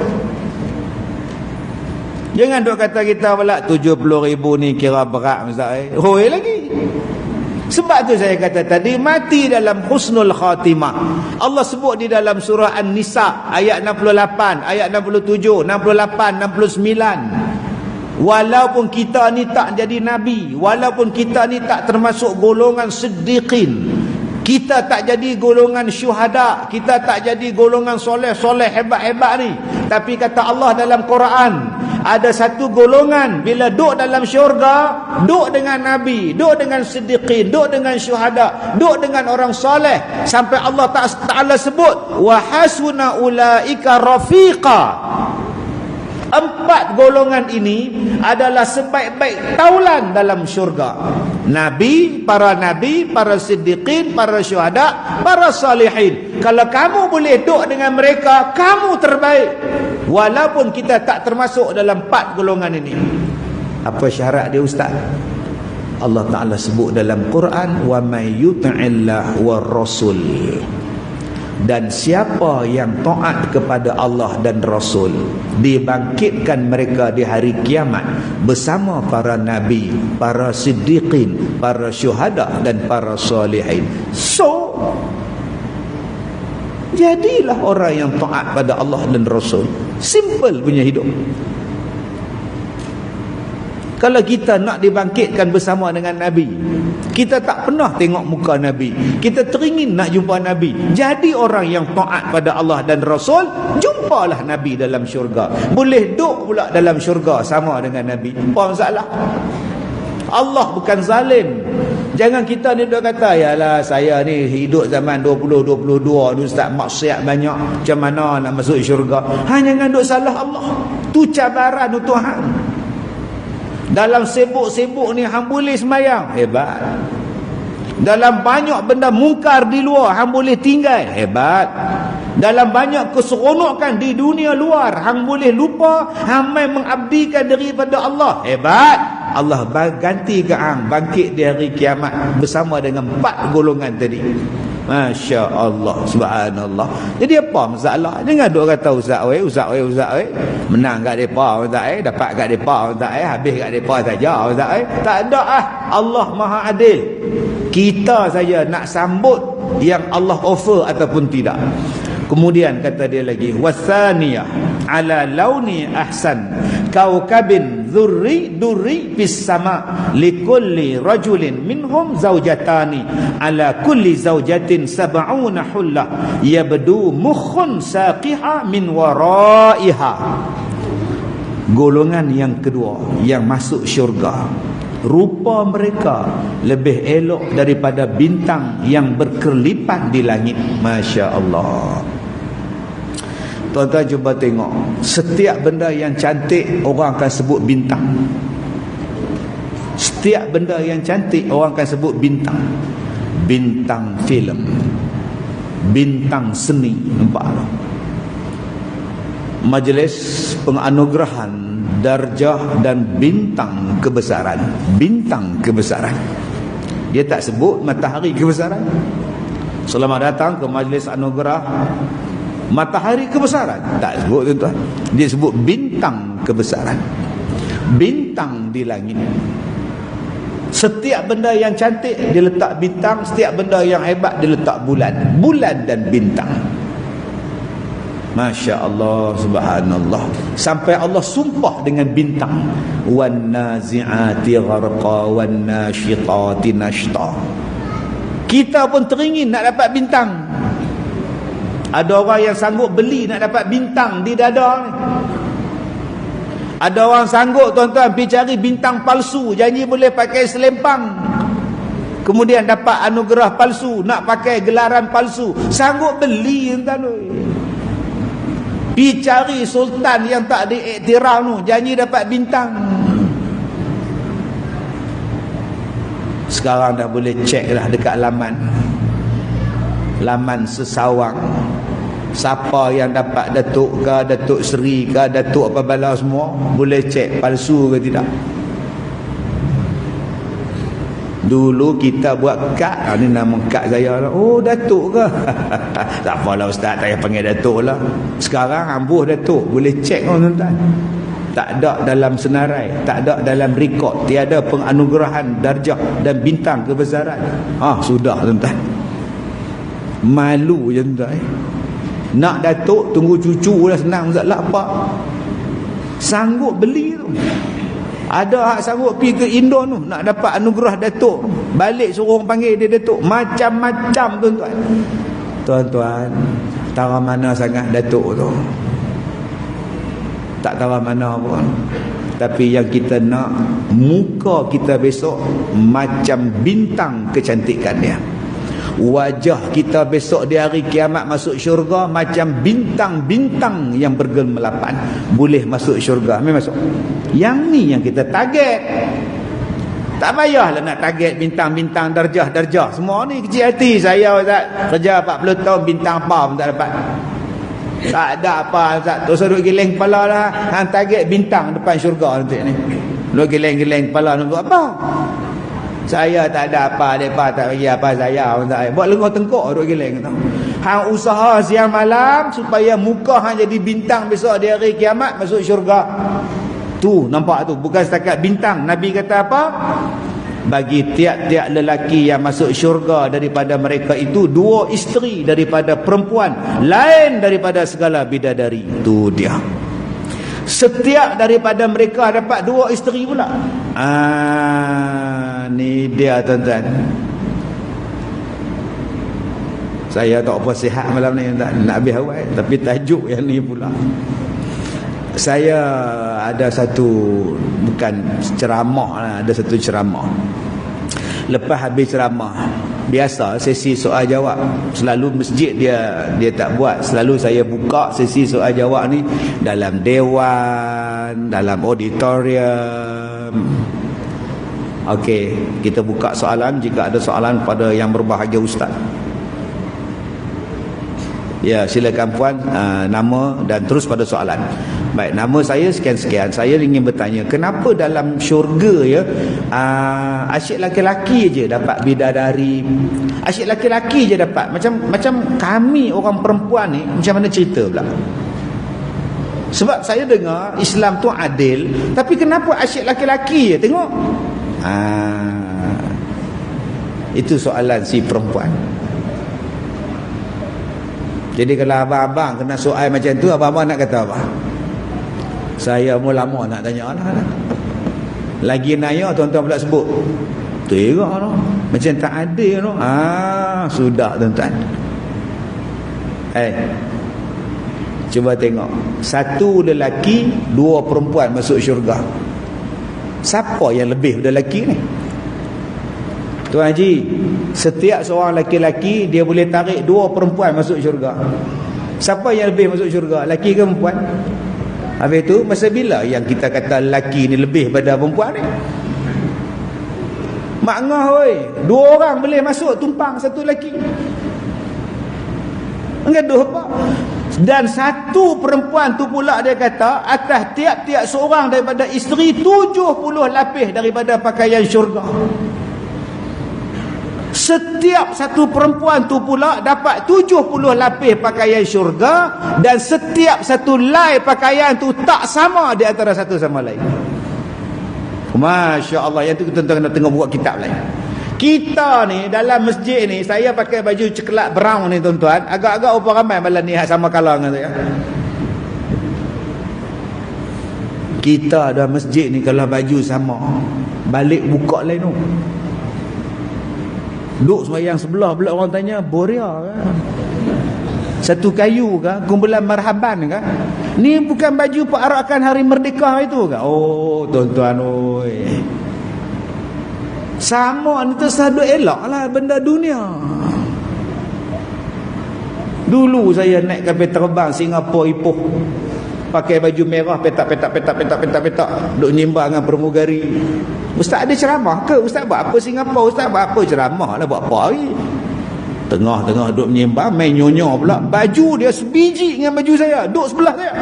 Jangan duk kata kita pula 70,000 ni kira berat Ustaz. Hoi lagi. Sebab tu saya kata tadi, mati dalam husnul khatimah. Allah sebut di dalam surah An-Nisa ayat 68, ayat 67, 68, 69. Walaupun kita ni tak jadi nabi, walaupun kita ni tak termasuk golongan siddiqin, kita tak jadi golongan syuhada, kita tak jadi golongan soleh-soleh hebat-hebat ni, tapi kata Allah dalam Quran, ada satu golongan bila duduk dalam syurga, duduk dengan nabi, duduk dengan siddiqin, duduk dengan syuhada, duduk dengan orang soleh, sampai Allah Ta'ala sebut wa hasuna ulaika rafiqa. 4 golongan ini adalah sebaik-baik taulan dalam syurga. Nabi, para siddiqin, para syuhada, para salihin. Kalau kamu boleh duduk dengan mereka, kamu terbaik. Walaupun kita tak termasuk dalam 4 golongan ini. Apa syarat dia Ustaz? Allah Ta'ala sebut dalam Quran, wa may yuti'illah war rasul. Dan siapa yang taat kepada Allah dan Rasul, dibangkitkan mereka di hari kiamat bersama para nabi, para siddiqin, para syuhada dan para salihin. So jadilah orang yang taat pada Allah dan Rasul. Simple punya hidup. Kalau kita nak dibangkitkan bersama dengan Nabi, kita tak pernah tengok muka Nabi, kita teringin nak jumpa Nabi, jadi orang yang taat pada Allah dan Rasul, jumpalah Nabi dalam syurga. Boleh duduk pula dalam syurga sama dengan Nabi. Apa masalah? Allah bukan zalim. Jangan kita ni duk kata, yalah saya ni hidup zaman 2022 ni Ustaz, maksiat banyak, macam mana nak masuk syurga? Jangan duk salah Allah. Tu cabaran tu Tuhan. Dalam sibuk-sibuk ni hang boleh sembahyang, hebat. Dalam banyak benda mungkar di luar hang boleh tinggal, hebat. Dalam banyak keseronokan di dunia luar hang boleh lupa, hang mai mengabdikan daripada Allah, hebat. Allah ganti ke hang bangkit di hari kiamat bersama dengan 4 golongan tadi. Masya Allah, subhanallah. Jadi apa masalah? Jangan duk kata Ustaz menang kat depa Ustaz, dapat kat depa Ustaz, habis kat depa saja Ustaz. Tak ada Allah Maha Adil. Kita saja nak sambut yang Allah offer ataupun tidak. Kemudian kata dia lagi, wasaniyah ala launi ahsan kaukabin durri fis sama likulli rajulin minhum zaujatani ala kulli zaujatin sab'una hullah yabdu mukhun saqiha min waraiha. Golongan yang kedua yang masuk syurga, rupa mereka lebih elok daripada bintang yang berkerlipan di langit. Masya Allah. Tuan-tuan cuba tengok, setiap benda yang cantik orang akan sebut bintang. Setiap benda yang cantik orang akan sebut bintang. Bintang filem, bintang seni. Nampak tak? Majlis penganugerahan darjah dan bintang kebesaran. Bintang kebesaran. Dia tak sebut matahari kebesaran. Selamat datang ke majlis anugerah matahari kebesaran, tak sebut tuan-tuan. Dia sebut bintang kebesaran, bintang di langit. Setiap benda yang cantik dia letak bintang, setiap benda yang hebat dia letak bulan. Bulan dan bintang. Masya Allah, subhanallah. Sampai Allah sumpah dengan bintang, wan nazi'ati gharqa wan nasyitati nashta. Kita pun teringin nak dapat bintang. Ada orang yang sanggup beli nak dapat bintang di dada ni. Ada orang sanggup tuan-tuan pergi cari bintang palsu, janji boleh pakai selempang, kemudian dapat anugerah palsu, nak pakai gelaran palsu, sanggup beli tuan-tuan. Pergi cari sultan yang tak diiktiraf tu, janji dapat bintang. Sekarang dah boleh cek lah dekat laman sesawang, siapa yang dapat Datuk ke, Datuk Seri ke, Datuk apa bala semua, boleh cek palsu ke tidak. Dulu kita buat kad, ni nama kad saya lah. Oh, Datuk ke? Tak apalah ustaz, tak payah panggil Datuk lah. Sekarang ambuh Datuk, boleh cek tuan-tuan. Tak ada dalam senarai, tak ada dalam rekod, tiada penganugerahan darjah dan bintang kebesaran. Sudah tuan-tuan. Malu je tuan-tuan. Nak Datuk, tunggu cucu lah, senang lah apa. Sanggup beli tu. Ada hak sanggup pergi ke Indon tu, nak dapat anugerah Datuk, balik suruh orang panggil dia Datuk. Macam-macam tuan-tuan. Tuan-tuan, tara mana sangat Datuk tu, tak tahu mana pun. Tapi yang kita nak, muka kita besok macam bintang kecantikan dia. Wajah kita besok di hari kiamat masuk syurga macam bintang-bintang yang bergemelapan. Boleh masuk syurga, memang masuk. Yang ni yang kita target. Tak payahlah nak target bintang-bintang, darjah-darjah. Semua ni kecil hati. Saya Ustaz, kerja 40 tahun, bintang apa pun tak dapat. Tak ada apa Ustaz, terus duduk geleng kepala lah. Hang target bintang depan syurga nanti ni. Duduk geleng-geleng kepala nak buat apa? Saya tak ada apa, mereka tak bagi apa saya. Buat lengah tengkok duduk geleng. Hang usaha siang malam supaya muka hang jadi bintang besok di hari kiamat masuk syurga. Tu nampak tu, bukan setakat bintang. Nabi kata apa? Bagi tiap-tiap lelaki yang masuk syurga daripada mereka itu 2 isteri daripada perempuan, lain daripada segala bidadari. Tu dia. Setiap daripada mereka dapat 2 isteri pula. Ni dia tuan-tuan. Saya tak apa sihat malam ni nak habis awal, tapi tajuk yang ni pula. Saya ada satu, bukan ceramah lah, ada satu ceramah. Lepas habis ceramah, biasa sesi soal jawab, selalu masjid dia tak buat. Selalu saya buka sesi soal jawab ni dalam dewan, dalam auditorium. Okey, kita buka soalan jika ada soalan pada yang berbahagia ustaz. Ya, silakan puan, nama dan terus pada soalan. Baik, nama saya sekian-sekian. Saya ingin bertanya, kenapa dalam syurga ya, asyik laki-laki je dapat bidadari, asyik laki-laki je dapat. Macam kami orang perempuan ni, macam mana cerita pula? Sebab saya dengar Islam tu adil, tapi kenapa asyik laki-laki je? Tengok. Itu soalan si perempuan. Jadi kalau abang-abang kena soal macam tu, abang-abang nak kata apa? Saya lama nak tanya lah. Lagi nanya tuan-tuan pula sebut tengok no, macam tak adil no. Sudah tuan-tuan. Cuba tengok, 1 lelaki 2 perempuan masuk syurga. Siapa yang lebih daripada lelaki ni? Tuan Haji, setiap seorang lelaki dia boleh tarik 2 perempuan masuk syurga. Siapa yang lebih masuk syurga, lelaki ke perempuan? Habis tu masa bila yang kita kata lelaki ni lebih pada perempuan ni? Mak ngah oi, 2 orang boleh masuk tumpang 1 lelaki. Engaduh apa? Dan 1 perempuan tu pula dia kata atas tiap-tiap seorang daripada isteri 70 lapis daripada pakaian syurga. Setiap 1 perempuan tu pula dapat 70 lapis pakaian syurga, dan setiap 1 lai pakaian tu tak sama di antara satu sama lain. Masya Allah, yang tu kita kena tengok buat kitab lain. Kita ni dalam masjid ni, saya pakai baju coklat brown ni tuan-tuan, agak-agak apa ramai malam ni sama kalah dengan saya. Kita dalam masjid ni kalau baju sama, balik buka lain tu. Duduk sembahyang sebelah pula orang tanya, Boria kan? Satu kayu ke, kumpulan marhaban ke. Ni bukan baju perarakan hari merdeka itu ke. Oh tuan-tuan oi. Sama ni tu sadu elok lah benda dunia. Dulu saya naik kapal terbang Singapura Ipoh, pakai baju merah petak duk nyembah dengan pramugari. Ustaz ada ceramah ke? Ustaz buat apa Singapura? Ustaz buat apa ceramah lah, buat apa ni? Tengah-tengah duk menyembah, main nyonya pula. Baju dia sebiji dengan baju saya, duk sebelah saya.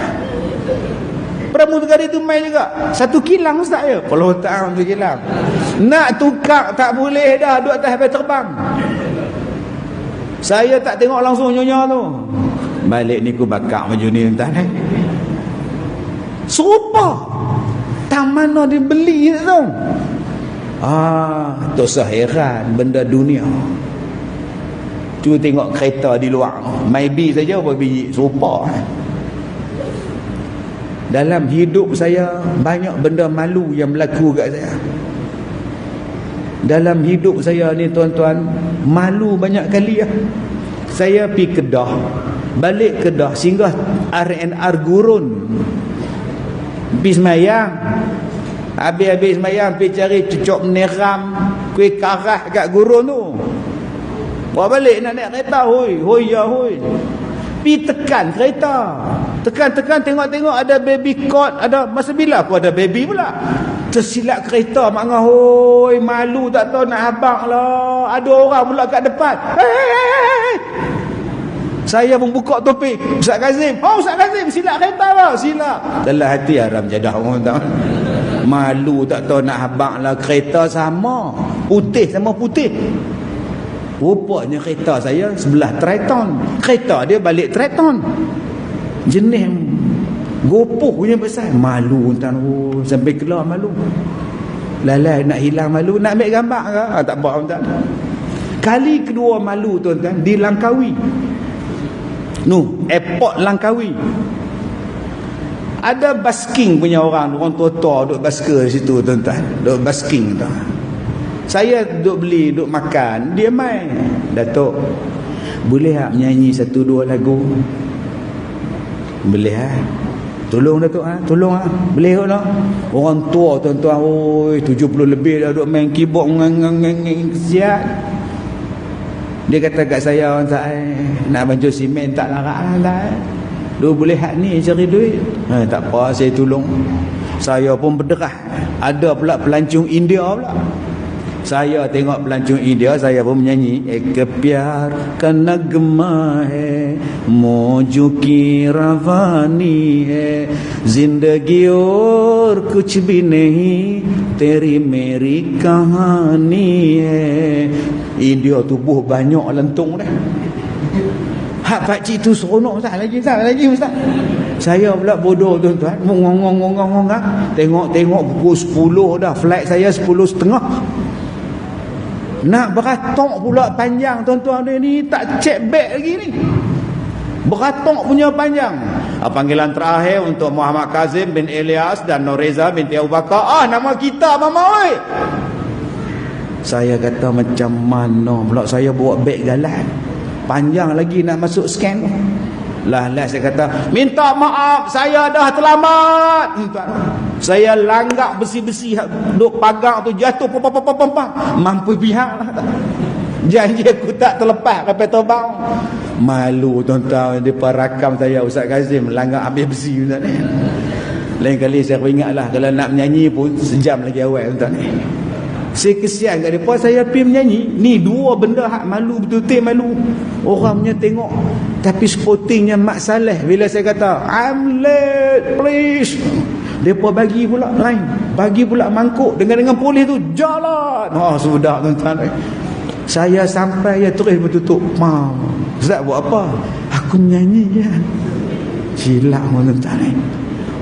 Pramugari tu main juga. Satu kilang Ustaz ya. Kalau tak satu kilang. Nak tukar tak boleh dah, duk atas kapal terbang. Saya tak tengok langsung nyonya tu. Balik ni ku bakar baju ni entah ni. Serupa. Tak mana dia beli tu. Tak usah heran benda dunia. Cuba tengok kereta di luar. Maybe saja apa biji serupa. Dalam hidup saya banyak benda malu yang berlaku kat saya. Dalam hidup saya ni tuan-tuan, malu banyak kali ya. Saya pergi Kedah, balik Kedah singgah R&R Gurun, pergi semayang. Habis-habis semayang pergi cari cucuk meneram, kuih karah kat Gurun tu. Bawa balik nak naik kereta, hoi ya hoi. Pergi tekan kereta, tekan tengok-tengok ada baby cot, ada. Masa bila aku ada baby pula? Tersilap kereta mak ngah, hoi, malu tak tahu nak habaq lah. Ada orang pula kat depan. Hey. Saya pun buka topik. Ustaz Kazim, Ustaz Kazim silap kereta lah, silap. Dalam hati haram jadah orang tahu. Malu tak tahu nak habaq lah. Kereta sama, putih sama putih. Rupanya kereta saya sebelah Triton, kereta dia balik Triton. Jenis gopoh punya besar. Malu tuan, sampai keluar malu. Lalai nak hilang malu, nak ambil gambar ke? Tak apa tuan. Kali kedua malu tuan-tuan di Langkawi. Airport Langkawi. Ada basking punya orang tua-tua duduk basker di situ tuan-tuan. Duduk basking tu. Saya duduk beli, duduk makan, dia main. Datuk, boleh tak menyanyi 1-2 lagu? Boleh ha? Tolong Datuk ha? Tolong ha? Boleh tak? Orang tua tuan-tuan, 70 lebih dah duduk main keyboard kesiat. Dia kata kat saya, nak bantu simen tak larat lah. Dia boleh hak ni cari duit. Tak apa, saya tolong. Saya pun berderah. Ada pula pelancong India pula. Saya tengok pelancong India, saya pun menyanyi. Ek pyar ka nagma hai, moju ki ravani hai, zindagi aur kuch bhi nahi, teri meri kahani hai. India tubuh banyak lentung dah. Hak pakcik tu seronok Ustaz. Lagi Ustaz. Saya pula bodoh tuan-tuan, ngong-ngong. Tengok pukul 10 dah. Flight saya 10.30. Nak beratok pula panjang tuan-tuan dia ni, tak check bag lagi ni. Beratok punya panjang. Panggilan terakhir untuk Muhammad Kazim bin Ilyas dan Noreza binti Abu Bakar. Nama kita mama oi. Saya kata macam mana pula saya bawa beg galan. Panjang lagi nak masuk scan. Lah saya kata, minta maaf saya dah terlambat. Saya langgak besi-besi duk pagar tu jatuh mampu pihak. Janji aku tak terlepas kapal terbang. Malu tuan-tuan, depa rakam saya Ustaz Kazim langgak habis besi tuan. Lain kali saya ingatlah kalau nak menyanyi pun sejam lagi awal tuan. Saya kesian kat mereka, saya pergi menyanyi. Ni dua benda hak malu, betul-betul malu. Orang punya tengok. Tapi sportingnya Mak Saleh, bila saya kata I'm late please, mereka bagi pula line, bagi pula mangkuk dengan polis tu jalan. Sudah tuan-tuan. Saya sampai ya terus bertutup. Ustaz buat apa? Aku menyanyi ya. Silap tuan-tuan.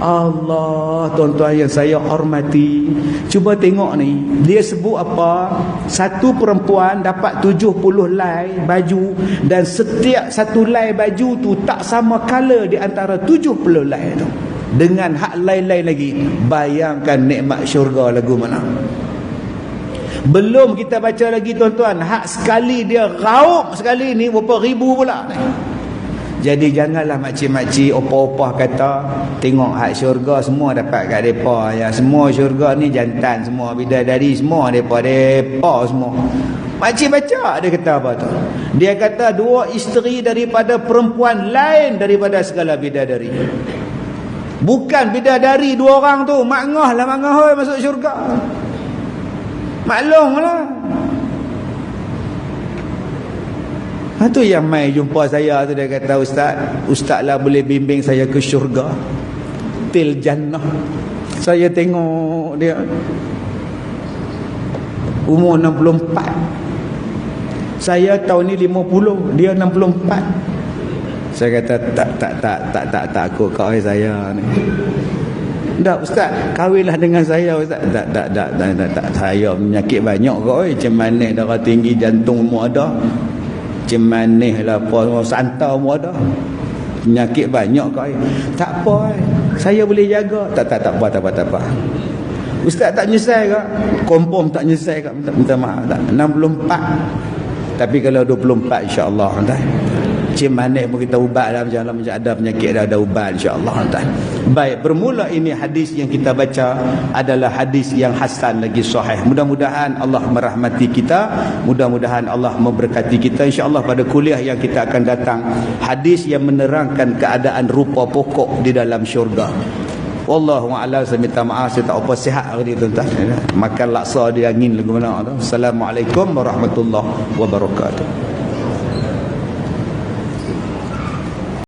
Allah, tuan-tuan yang saya hormati, cuba tengok ni, dia sebut apa? Satu perempuan dapat 70 lay baju, dan setiap satu lay baju tu tak sama color di antara 70 lay tu, dengan hak lain-lain lagi. Bayangkan nikmat syurga lagu mana. Belum kita baca lagi tuan-tuan, hak sekali dia raup sekali ni berapa ribu pula ni. Jadi janganlah makcik-makcik opah-opah kata tengok hak syurga semua dapat kat depa ya. Semua syurga ni jantan semua, bidadari semua depa semua. Makcik baca dia kata apa tu? Dia kata 2 isteri daripada perempuan lain daripada segala bidadari. Bukan bidadari 2 orang tu, mak ngah lah mak ngah masuk syurga. Maklumlah. Itu yang mai jumpa saya tu, dia kata, Ustaz lah boleh bimbing saya ke syurga, til jannah. Saya tengok dia umur 64, saya tahun ni 50, dia 64. Saya kata tak aku kau saya ni. Tak Ustaz, kahwinlah dengan saya Ustaz. Tak, saya penyakit banyak kau. Macam mana darah tinggi, jantung semua ada. Macam mana lah apa, santa semua ada. Penyakit banyak kau. Tak apa, saya boleh jaga. Tak apa. Ustaz tak nyesal ke? Kompom tak nyesal ke? Minta maaf tak. 64. Tapi kalau 24 insya-Allah tak. Macam mana pun kita ubat lah, macam ada penyakit ada ubat insya-Allah tak. Baik, bermula ini hadis yang kita baca adalah hadis yang hasan lagi sahih. Mudah-mudahan Allah merahmati kita, mudah-mudahan Allah memberkati kita insya-Allah pada kuliah yang kita akan datang. Hadis yang menerangkan keadaan rupa pokok di dalam syurga. Wallahu a'lam. Saya minta maaf saya tak apa sihat hari ni tuan-tuan. Makan laksa di angin lagu mana tu. Assalamualaikum warahmatullahi wabarakatuh.